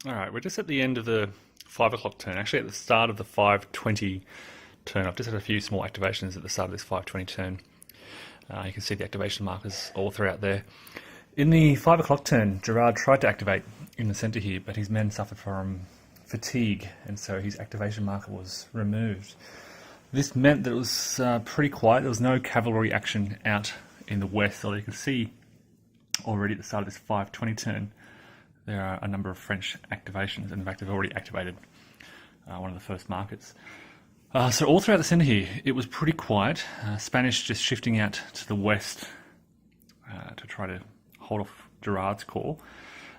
All right, we're just at the end of the 5 o'clock turn. Actually, at the start of the 5:20 turn, I've just had a few small activations at the start of this 5:20 turn. You can see the activation markers all throughout there. In the 5 o'clock turn, Gerard tried to activate in the centre here, but his men suffered from fatigue, and so his activation marker was removed. This meant that it was pretty quiet. There was no cavalry action out in the west, although you can see already at the start of this 5:20 turn, there are a number of French activations, and in fact, they've already activated one of the first markets. So all throughout the centre here, it was pretty quiet. Spanish just shifting out to the west to try to hold off Gerard's corps.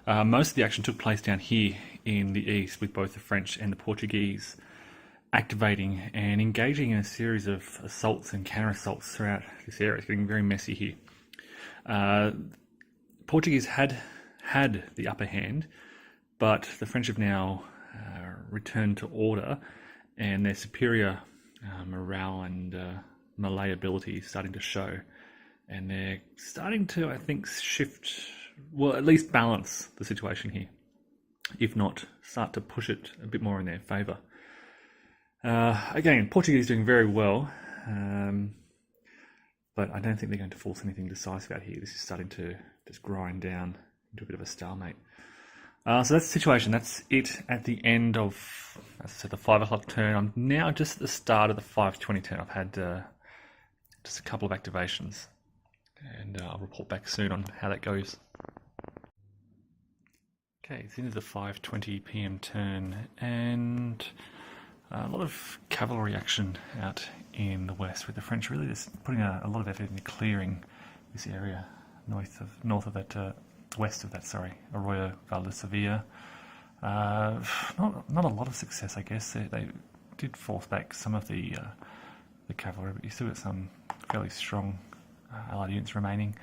Most of the action took place down here in the east, with both the French and the Portuguese activating and engaging in a series of assaults and counter-assaults throughout this area. It's getting very messy here. Portuguese had the upper hand, but the French have now returned to order, and their superior morale and melee ability is starting to show, and they're starting to, I think, shift, well, at least balance the situation here, if not start to push it a bit more in their favour. Again, Portuguese doing very well, but I don't think they're going to force anything decisive out here. This is starting to just grind down into a bit of a stalemate. So that's the situation. That's it at the end of, as I said, the 5 o'clock turn. I'm now just at the start of the 5:20 turn. I've had just a couple of activations, and I'll report back soon on how that goes. Okay, it's into the 5:20 p.m. turn, and a lot of cavalry action out in the west, with the French really just putting a lot of effort into clearing this area west of that, Arroyo Valdesavia. Not a lot of success, I guess. They did force back some of the cavalry, but you still got some fairly strong allied units remaining.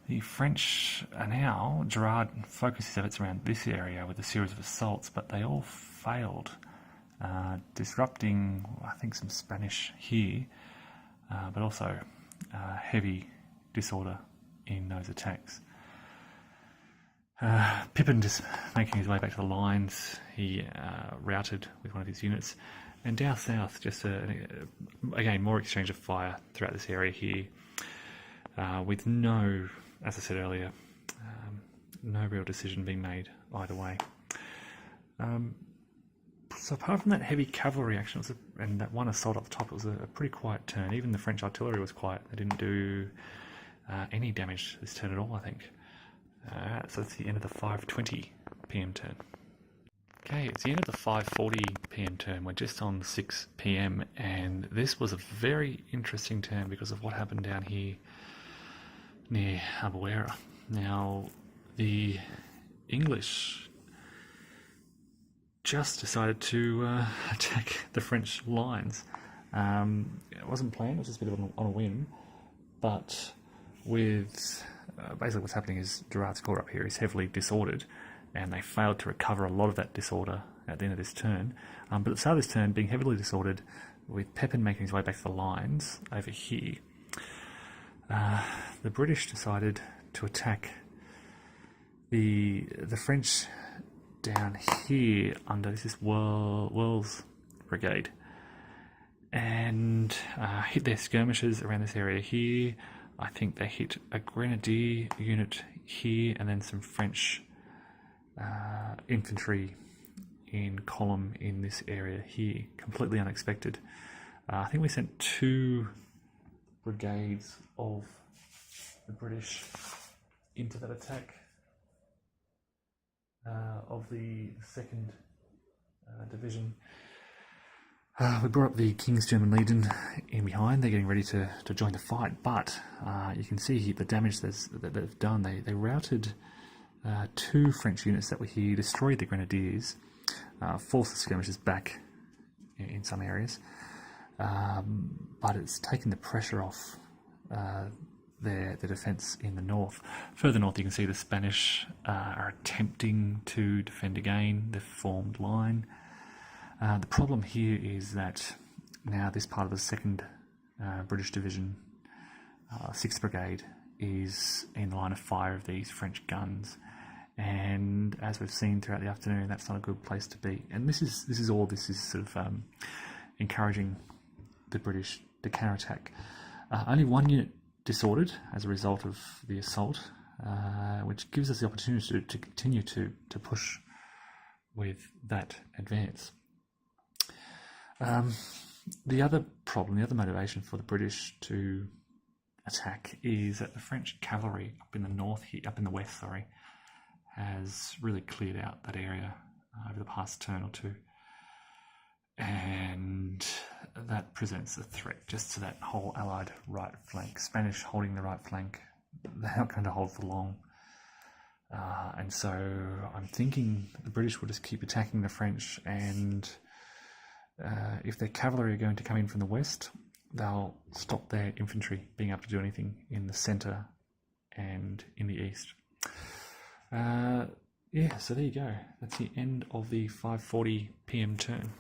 The French are now, Gerard focused his efforts around this area with a series of assaults, but they all failed, disrupting, I think, some Spanish here, but also heavy disorder in those attacks. Pippin just making his way back to the lines. He routed with one of his units, and down south, just again more exchange of fire throughout this area here, with no, as I said earlier, no real decision being made either way. So apart from that heavy cavalry action and that one assault up the top, it was a pretty quiet turn. Even the French artillery was quiet. They didn't do any damage this turn at all, I think. So that's the end of the 5:20 p.m. turn. Okay, it's the end of the 5:40 p.m. turn. We're just on 6 p.m. and this was a very interesting turn because of what happened down here near Albuera. Now, the English just decided to attack the French lines. It wasn't planned, it was just a bit of on a whim, but with basically what's happening is Gerard's corps up here is heavily disordered, and they failed to recover a lot of that disorder at the end of this turn. But at the start of this turn, being heavily disordered, with Pepin making his way back to the lines over here, the British decided to attack the French down here under, this is Wells Brigade, and hit their skirmishers around this area here. I think they hit a grenadier unit here, and then some French infantry in column in this area here. Completely unexpected. I think we sent 2 brigades of the British into that attack of the 2nd Division. We brought up the King's German Legion in behind. They're getting ready to join the fight, but you can see here the damage that they've done. They routed 2 French units that were here, destroyed the grenadiers, forced the skirmishers back in some areas, but it's taken the pressure off their defence in the north. Further north, you can see the Spanish are attempting to defend again. They've formed line. The problem here is that now this part of the 2nd British Division, 6th Brigade, is in the line of fire of these French guns, And as we've seen throughout the afternoon, that's not a good place to be. And this is sort of encouraging the British to counterattack. Only one unit disordered as a result of the assault, which gives us the opportunity to continue to push with that advance. The other problem, the other motivation for the British to attack is that the French cavalry up in the west, has really cleared out that area over the past turn or two, and that presents a threat just to that whole Allied right flank. Spanish holding the right flank, they're not going to hold for long, and so I'm thinking the British will just keep attacking the French, and if their cavalry are going to come in from the west, they'll stop their infantry being able to do anything in the centre and in the east. So there you go. That's the end of the 5:40 p.m. turn.